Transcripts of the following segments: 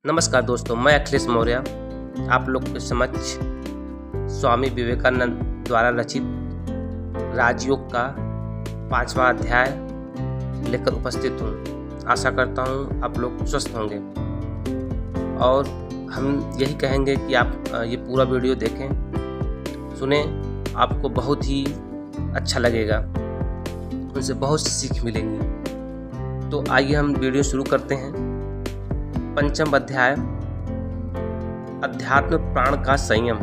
नमस्कार दोस्तों, मैं अखिलेश मौर्य आप लोग के समक्ष स्वामी विवेकानंद द्वारा रचित राजयोग का 5वां अध्याय लेकर उपस्थित हूँ। आशा करता हूँ आप लोग स्वस्थ होंगे और हम यही कहेंगे कि आप ये पूरा वीडियो देखें, सुने, आपको बहुत ही अच्छा लगेगा, उनसे बहुत सी सीख मिलेंगी। तो आइए हम वीडियो शुरू करते हैं। पंचम अध्याय, अध्यात्म प्राण का संयम।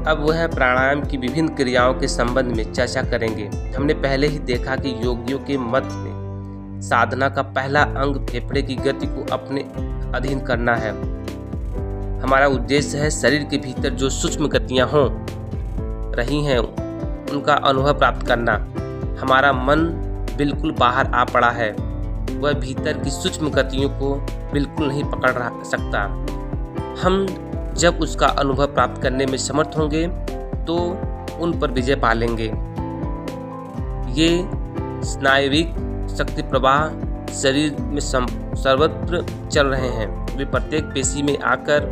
अब वह प्राणायाम की विभिन्न क्रियाओं के संबंध में चर्चा करेंगे। हमने पहले ही देखा कि योगियों के मत में साधना का पहला अंग फेफड़े की गति को अपने अधीन करना है। हमारा उद्देश्य है शरीर के भीतर जो सूक्ष्म गतियां हो रही हैं उनका अनुभव प्राप्त करना। हमारा मन बिल्कुल बाहर आ पड़ा है, वह भीतर की सूक्ष्म गतियों को बिल्कुल नहीं पकड़ सकता। हम जब उसका अनुभव प्राप्त करने में समर्थ होंगे तो उन पर विजय पा लेंगे। ये स्नायुविक शक्ति प्रवाह शरीर में सर्वत्र चल रहे हैं, वे प्रत्येक पेशी में आकर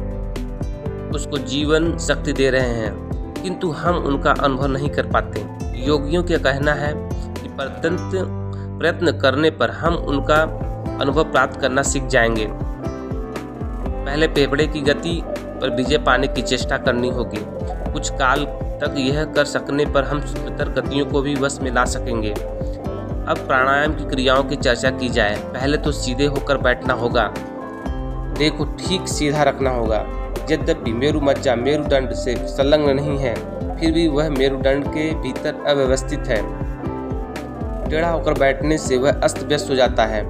उसको जीवन शक्ति दे रहे हैं, किंतु हम उनका अनुभव नहीं कर पाते। योगियों का कहना है कि प्रयत्न करने पर हम उनका अनुभव प्राप्त करना सीख जाएंगे। पहले फेफड़े की गति पर विजय पाने की चेष्टा करनी होगी। कुछ काल तक यह कर सकने पर हम सूक्ष्मतर गतियों को भी वश में ला सकेंगे। अब प्राणायाम की क्रियाओं की चर्चा की जाए। पहले तो सीधे होकर बैठना होगा, देह को ठीक सीधा रखना होगा। यद्यपि मेरुमज्जा मेरुदंड से संलग्न नहीं है, फिर भी वह मेरुदंड के भीतर अव्यवस्थित है। टेढ़ा होकर बैठने से वह अस्त व्यस्त हो जाता है,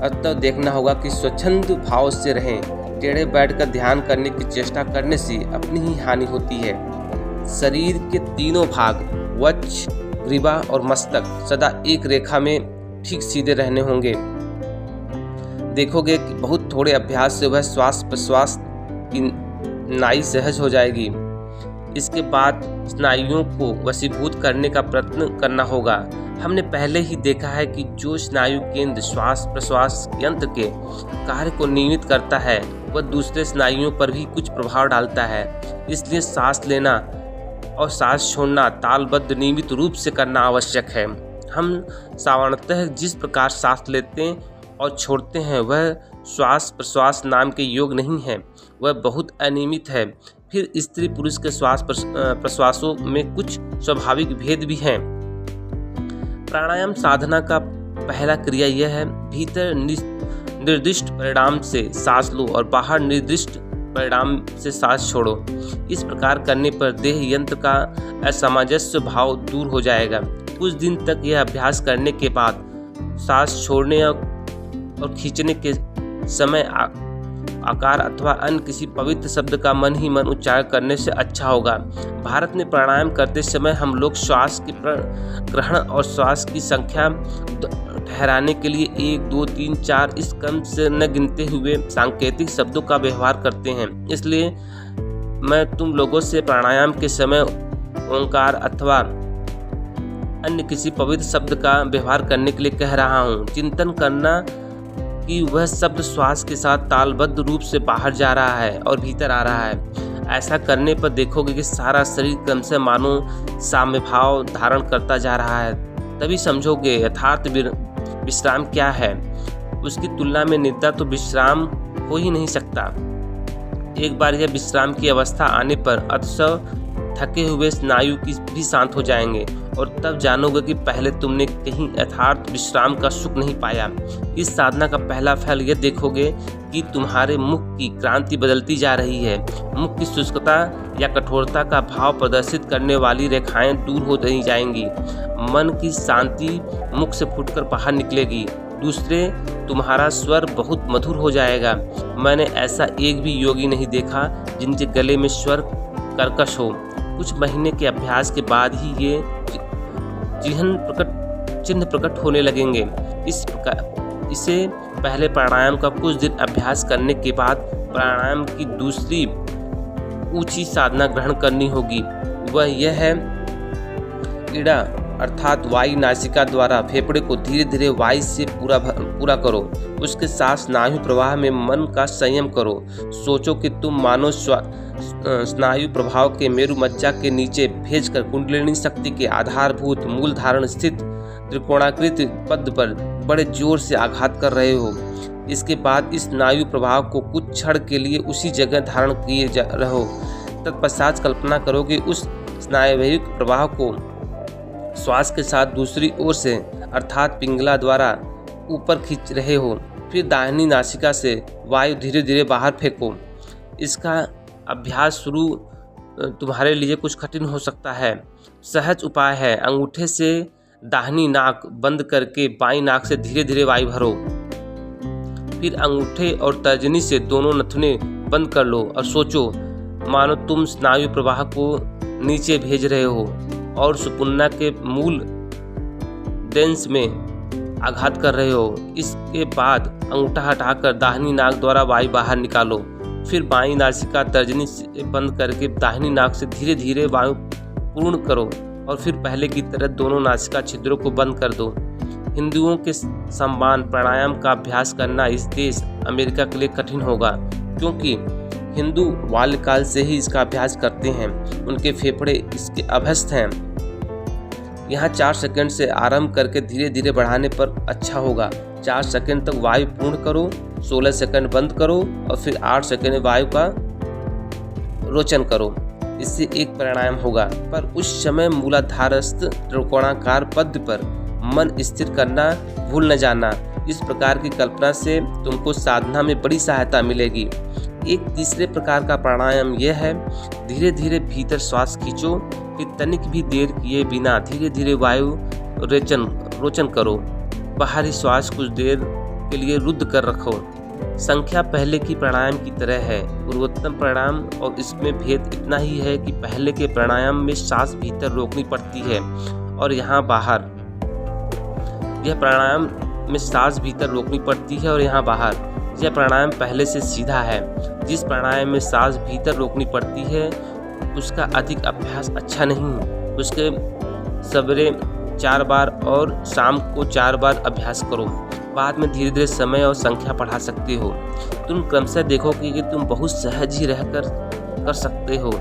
अतः देखना होगा कि स्वच्छंद भाव से रहें। टेढ़े बैठकर ध्यान करने की चेष्टा करने से अपनी ही हानि होती है। शरीर के तीनों भाग वक्ष, ग्रीवा और मस्तक सदा एक रेखा में ठीक सीधे रहने होंगे। देखोगे कि बहुत थोड़े अभ्यास से वह श्वास प्रश्वास की नाई सहज हो जाएगी। इसके बाद स्नायुओं को वशीभूत करने का प्रयत्न करना होगा। हमने पहले ही देखा है कि जो स्नायु केंद्र श्वास प्रश्वास यंत्र के कार्य को नियमित करता है वह दूसरे स्नायुओं पर भी कुछ प्रभाव डालता है। इसलिए सांस लेना और सांस छोड़ना तालबद्ध नियमित रूप से करना आवश्यक है। हम सामान्यतः जिस प्रकार सांस लेते और छोड़ते हैं वह श्वास प्रश्वास नाम के योग नहीं है, वह बहुत अनियमित है। फिर स्त्री पुरुष के श्वास प्रश्वासों में कुछ स्वाभाविक भेद भी हैं। प्राणायाम साधना का पहला क्रिया यह है, भीतर निर्दिष्ट परिणाम से सांस लो और बाहर निर्दिष्ट परिणाम से सांस छोड़ो। इस प्रकार करने पर देह यंत्र का असामंजस्य भाव दूर हो जाएगा। कुछ दिन तक यह अभ्यास करने के बाद सांस छोड़ने और खींचने के समय आकार अथवा अन्य किसी पवित्र शब्द का मन ही मन उच्चारण करने से अच्छा होगा। भारत में प्राणायाम करते समय हम लोग श्वास के ग्रहण और श्वास की संख्या ठहराने के लिए 1, 2, 3, 4 इस क्रम से न गिनते हुए सांकेतिक शब्दों का व्यवहार करते हैं। इसलिए मैं तुम लोगों से प्राणायाम के समय ओंकार अथवा अन्य किसी पवित्र शब्द का व्यवहार करने के लिए कह रहा हूँ। चिंतन करना कि वह शब्द श्वास के साथ तालबद्ध रूप से बाहर जा रहा है और भीतर आ रहा है। ऐसा करने पर देखोगे कि सारा शरीर क्रम से मानो साम्य भाव धारण करता जा रहा है। तभी समझोगे यथार्थ विश्राम क्या है। उसकी तुलना में निद्रा तो विश्राम हो ही नहीं सकता। एक बार यह विश्राम की अवस्था आने पर अतिशय थके हुए स्नायु की भी शांत हो जाएंगे और तब जानोगे कि पहले तुमने कहीं यथार्थ विश्राम का सुख नहीं पाया। इस साधना का पहला फल यह देखोगे कि तुम्हारे मुख की क्रांति बदलती जा रही है। मुख की शुष्कता या कठोरता का भाव प्रदर्शित करने वाली रेखाएं दूर हो रही जाएंगी। मन की शांति मुख से फूटकर बाहर निकलेगी। दूसरे, तुम्हारा स्वर बहुत मधुर हो जाएगा। मैंने ऐसा एक भी योगी नहीं देखा जिनके गले में स्वर कर्कश हो। कुछ महीने के अभ्यास के बाद ही ये चिन्ह प्रकट होने लगेंगे। इसे पहले प्राणायाम का कुछ दिन अभ्यास करने के बाद प्राणायाम की दूसरी ऊंची साधना ग्रहण करनी होगी। वह यह है इड़ा अर्थात वायु नासिका द्वारा फेफड़े को धीरे धीरे वायु से पूरा करो। उसके साथ स्नायु प्रवाह में मन का संयम करो। सोचो कि तुम मानो स्नायु प्रभाव के मेरु मज्जा के नीचे भेजकर कुंडलिनी शक्ति के आधारभूत मूल धारण स्थित त्रिकोणाकृत पद पर बड़े जोर से आघात कर रहे हो। इसके बाद इस स्नायु प्रभाव को कुछ क्षण के लिए उसी जगह धारण किए जा रहो। तत्पश्चात कल्पना करो कि उस स्नायविक प्रवाह को श्वास के साथ दूसरी ओर से अर्थात पिंगला द्वारा ऊपर खींच रहे हो। फिर दाहिनी नासिका से वायु धीरे धीरे बाहर फेंको। इसका अभ्यास शुरू तुम्हारे लिए कुछ कठिन हो सकता है। सहज उपाय है, अंगूठे से दाहिनी नाक बंद करके बाईं नाक से धीरे धीरे वायु भरो। फिर अंगूठे और तर्जनी से दोनों नथुने बंद कर लो और सोचो मानो तुम स्नायु प्रवाह को नीचे भेज रहे हो और सुपुन्ना के मूल डेंस में आघात कर रहे हो। इसके बाद अंगूठा हटाकर दाहिनी नाक द्वारा वायु बाहर निकालो। फिर बाईं नासिका तर्जनी से बंद करके दाहिनी नाक से धीरे धीरे वायु पूर्ण करो और फिर पहले की तरह दोनों नासिका छिद्रों को बंद कर दो। हिंदुओं के समान प्राणायाम का अभ्यास करना इस देश अमेरिका के लिए कठिन होगा, क्योंकि हिंदू बाल्यकाल से ही इसका अभ्यास करते हैं। उनके फेफड़े इसके अभ्यस्त हैं। यहाँ 4 सेकंड से आरंभ करके धीरे धीरे बढ़ाने पर अच्छा होगा। 4 सेकंड तक वायु पूर्ण करो, 16 सेकंड बंद करो और फिर 8 सेकंड वायु का रोचन करो। इससे एक प्राणायाम होगा, पर उस समय मूलाधारस्थ त्रिकोणाकार पद पर मन स्थिर करना भूल न जाना। इस प्रकार की कल्पना से तुमको साधना में बड़ी सहायता मिलेगी। एक तीसरे प्रकार का प्राणायाम यह है, धीरे धीरे भीतर श्वास खींचो, फिर तनिक भी देर किए बिना धीरे धीरे वायु रोचन करो। बाहरी श्वास कुछ देर के लिए रुद्ध कर रखो। संख्या पहले की प्राणायाम की तरह है। पूर्वोत्तम प्राणायाम और इसमें भेद इतना ही है कि पहले के प्राणायाम में सांस भीतर रोकनी पड़ती है और यहाँ बाहर। यह प्राणायाम में सांस भीतर रोकनी पड़ती है और यहाँ बाहर। यह प्राणायाम पहले से सीधा है। जिस प्राणायाम में सांस भीतर रोकनी पड़ती है उसका अधिक अभ्यास अच्छा नहीं। उसके सवेरे 4 बार और शाम को 4 बार अभ्यास करो। बाद में धीरे धीरे समय और संख्या बढ़ा सकते हो। तुम क्रमशः देखोगे कि तुम बहुत सहज ही रहकर कर सकते हो।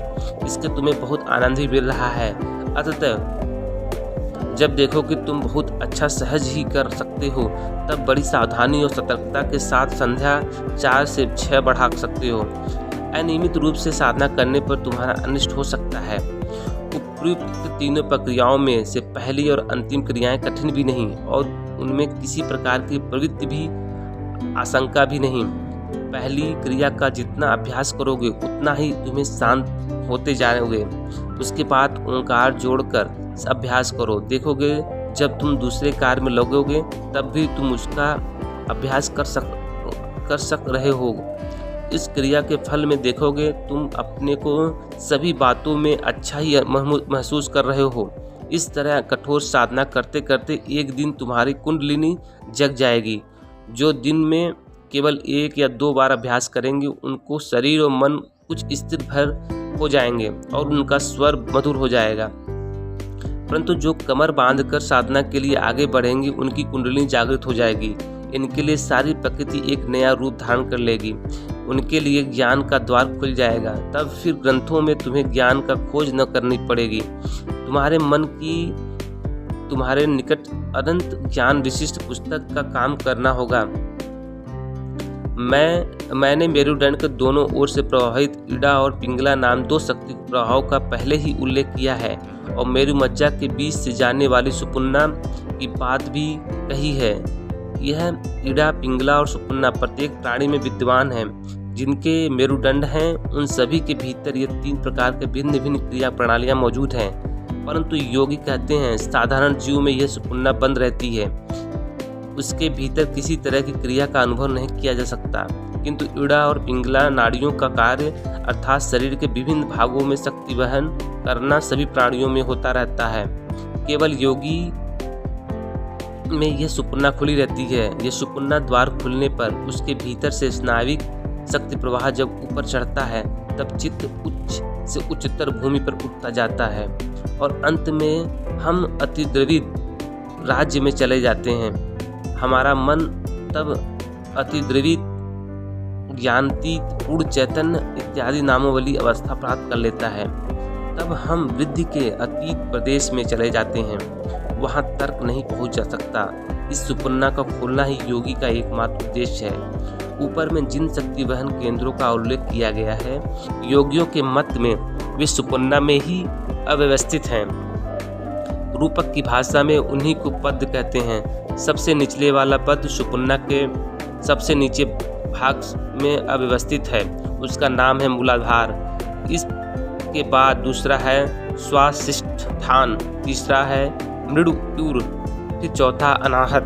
इसके तुम्हें बहुत आनंद भी मिल रहा है। अतः जब देखो कि तुम बहुत अच्छा सहज ही कर सकते हो, तब बड़ी सावधानी और सतर्कता के साथ संध्या 4 से 6 बढ़ा सकते हो। अनियमित रूप से साधना करने पर तुम्हारा अनिष्ट हो सकता है। उपयुक्त तीनों प्रक्रियाओं में से पहली और अंतिम क्रियाएं कठिन भी नहीं और उनमें किसी प्रकार की प्रवृत्ति भी आशंका भी नहीं। पहली क्रिया का जितना अभ्यास करोगे उतना ही तुम्हें शांत होते जाओगे। उसके बाद ओंकार जोड़कर अभ्यास करो। देखोगे जब तुम दूसरे कार्य में लगोगे तब भी तुम उसका अभ्यास कर सक रहे हो। इस क्रिया के फल में देखोगे तुम अपने को सभी बातों में अच्छा ही महसूस कर रहे हो। इस तरह कठोर साधना करते करते एक दिन तुम्हारी कुंडलिनी जग जाएगी। जो दिन में केवल 1 या 2 बार अभ्यास करेंगे उनको शरीर और मन कुछ स्थिर भर हो जाएंगे और उनका स्वर मधुर हो जाएगा। परंतु जो कमर बांधकर साधना के लिए आगे बढ़ेंगे उनकी कुंडलिनी जागृत हो जाएगी। इनके लिए सारी प्रकृति एक नया रूप धारण कर लेगी। उनके लिए ज्ञान का द्वार खुल जाएगा। तब फिर ग्रंथों में तुम्हें ज्ञान का खोज न करनी पड़ेगी। तुम्हारे मन की तुम्हारे निकट अनंत ज्ञान विशिष्ट पुस्तक का काम करना होगा। मैंने मेरुदंड के दोनों ओर से प्रवाहित इड़ा और पिंगला नाम 2 शक्ति प्रभाव का पहले ही उल्लेख किया है और मेरु मज्जा के बीच से जाने वाली सुपुन्ना की बात भी कही है। यह इड़ा, पिंगला और सुपुन्ना प्रत्येक प्राणी में विद्यमान है। जिनके मेरुदंड हैं उन सभी के भीतर ये 3 प्रकार के भिन्न भिन्न क्रिया प्रणालियाँ मौजूद हैं। परंतु योगी कहते हैं साधारण जीव में यह सुपुन्ना बंद रहती है। उसके भीतर किसी तरह की क्रिया का अनुभव नहीं किया जा सकता। किंतु इड़ा और पिंगला नाड़ियों का कार्य अर्थात शरीर के विभिन्न भागों में शक्ति वहन करना सभी प्राणियों में होता रहता है। केवल योगी में यह सुपुन्ना खुली रहती है। यह सुपुन्ना द्वार खुलने पर उसके भीतर से स्नाविक शक्ति प्रवाह जब ऊपर चढ़ता है तब चित्त उच्च से उच्चतर भूमि पर उठता जाता है। और अंत में हम अतिद्रवित राज्य में चले जाते हैं। हमारा मन तब अतिद्रवित, ज्ञानातीत, पूर्ण चैतन्य इत्यादि नामों वाली अवस्था प्राप्त कर लेता है। तब हम वृद्धि के अतीत प्रदेश में चले जाते हैं। वहाँ तर्क नहीं पहुँच जा सकता। इस सुपुन्ना का खोलना ही योगी का एकमात्र उद्देश्य है। ऊपर में जिन शक्ति वहन केंद्रों का उल्लेख किया गया है, योगियों के मत में वे सुपुन्ना में ही अव्यवस्थित हैं। रूपक की भाषा में उन्हीं को पद कहते हैं। सबसे निचले वाला पद सुपुन्ना के सबसे नीचे भाग में अव्यवस्थित है, उसका नाम है मूलाधार। इसके बाद दूसरा है स्वाधिष्ठान, तीसरा है मृदुपूर, फिर चौथा अनाहत,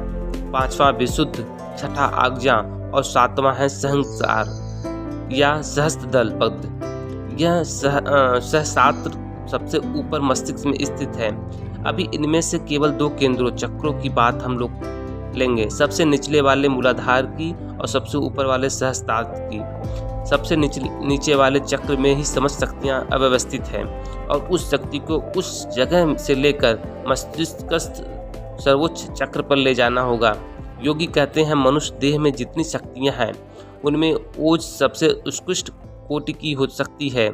पांचवा विशुद्ध, छठा आज्ञा और सातवां है सहस्रार या सहस्त्रदल पद। यह सहस्रार सबसे ऊपर मस्तिष्क में स्थित है। अभी इनमें से केवल 2 केंद्रों चक्रों की बात हम लोग लेंगे, सबसे निचले वाले मूलाधार की और सबसे ऊपर वाले सहस्त्रार की। सबसे नीचे वाले चक्र में ही समस्त शक्तियाँ अव्यवस्थित हैं और उस शक्ति को उस जगह से लेकर मस्तिष्कस्थ सर्वोच्च चक्र पर ले जाना होगा। योगी कहते हैं मनुष्य देह में जितनी शक्तियाँ हैं उनमें ओज सबसे उत्कृष्ट कोटि की हो सकती है।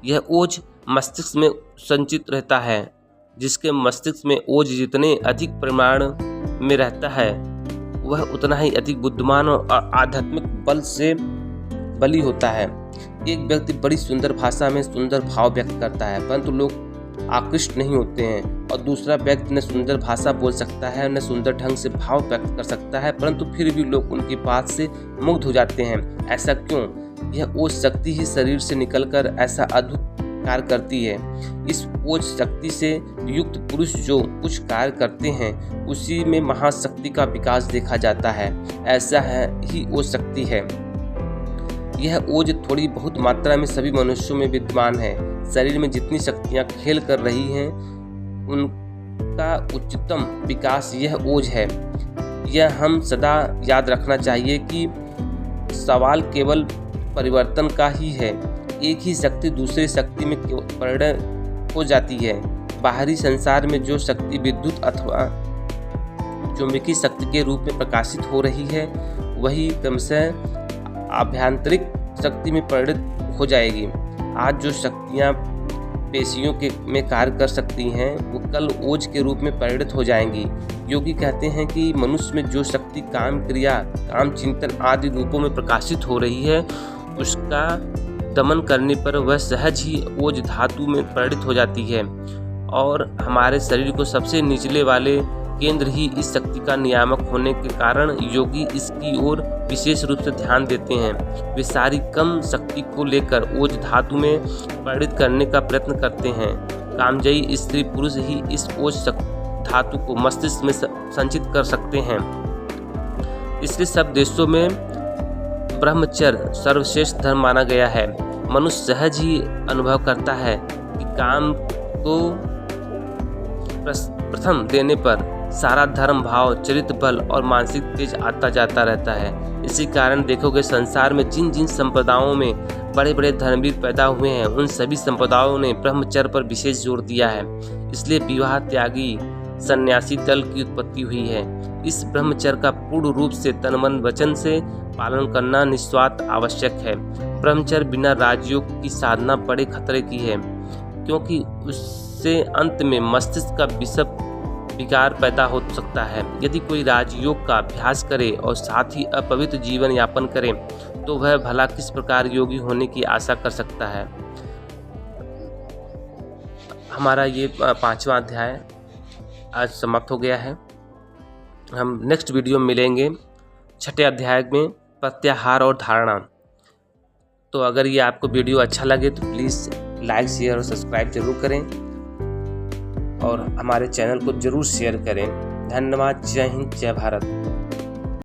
यह ओज मस्तिष्क में संचित रहता है। जिसके मस्तिष्क में ओज जितने अधिक परिमाण में रहता है वह उतना ही अधिक बुद्धिमान और आध्यात्मिक बल से बली होता है। एक व्यक्ति बड़ी सुंदर भाषा में सुंदर भाव व्यक्त करता है परंतु लोग आकृष्ट नहीं होते हैं, और दूसरा व्यक्ति न सुंदर भाषा बोल सकता है न सुंदर ढंग से भाव व्यक्त कर सकता है परंतु फिर भी लोग उनकी बात से मुग्ध हो जाते हैं। ऐसा क्यों? यह ओज शक्ति ही शरीर से निकलकर ऐसा अद्भुत कार्य करती है। इस ओज शक्ति से युक्त पुरुष जो कुछ कार्य करते हैं उसी में महाशक्ति का विकास देखा जाता है। ऐसा है ही ओज शक्ति है। यह ओज थोड़ी बहुत मात्रा में सभी मनुष्यों में विद्यमान है। शरीर में जितनी शक्तियाँ खेल कर रही हैं उनका उच्चतम विकास यह ओज है। यह हम सदा याद रखना चाहिए कि सवाल केवल परिवर्तन का ही है। एक ही शक्ति दूसरी शक्ति में परिणत हो जाती है। बाहरी संसार में जो शक्ति विद्युत अथवा चुंबकीय शक्ति के रूप में प्रकाशित हो रही है वही क्रमशः आभ्यंतरिक शक्ति में परिणत हो जाएगी। आज जो शक्तियाँ पेशियों में कार्य कर सकती हैं वो कल ओज के रूप में परिणत हो जाएंगी। योगी कहते हैं कि मनुष्य में जो शक्ति काम क्रिया, काम चिंतन आदि रूपों में प्रकाशित हो रही है उसका दमन करने पर वह सहज ही ओज धातु में परिणत हो जाती है और हमारे शरीर को सबसे निचले वाले केंद्र ही इस शक्ति का नियामक होने के कारण योगी इसकी ओर विशेष रूप से ध्यान देते हैं। वे सारी कम शक्ति को लेकर ओज धातु में परिणत करने का प्रयत्न करते हैं। कामजयी स्त्री पुरुष ही इस ओज धातु को मस्तिष्क में संचित कर सकते हैं। इसलिए सब देशों में ब्रह्मचर्य सर्वश्रेष्ठ धर्म माना गया है। मनुष्य सहज ही अनुभव करता है कि काम को प्रथम देने पर सारा धर्म भाव, चरित्र बल और मानसिक तेज आता जाता रहता है। इसी कारण देखोगे संसार में जिन जिन संप्रदायों में बड़े बड़े धर्मवीर पैदा हुए हैं उन सभी संप्रदायों ने ब्रह्मचर्य पर विशेष जोर दिया है। इसलिए विवाह त्यागी सन्यासी दल की उत्पत्ति हुई है। इस ब्रह्मचर्य का पूर्ण रूप से तन मन वचन से पालन करना निस्वार्थ आवश्यक है। ब्रह्मचर्य बिना राजयोग की साधना बड़े खतरे की है क्योंकि उससे अंत में मस्तिष्क का विषम विकार पैदा हो सकता है। यदि कोई राजयोग का अभ्यास करे और साथ ही अपवित्र जीवन यापन करे तो वह भला किस प्रकार योगी होने की आशा कर सकता है। हमारा ये 5वां अध्याय आज समाप्त हो गया है। हम नेक्स्ट वीडियो में मिलेंगे 6ठे अध्याय में प्रत्याहार और धारणा। तो अगर ये आपको वीडियो अच्छा लगे तो प्लीज़ लाइक, शेयर और सब्सक्राइब जरूर करें और हमारे चैनल को जरूर शेयर करें। धन्यवाद। जय हिंद, जय भारत।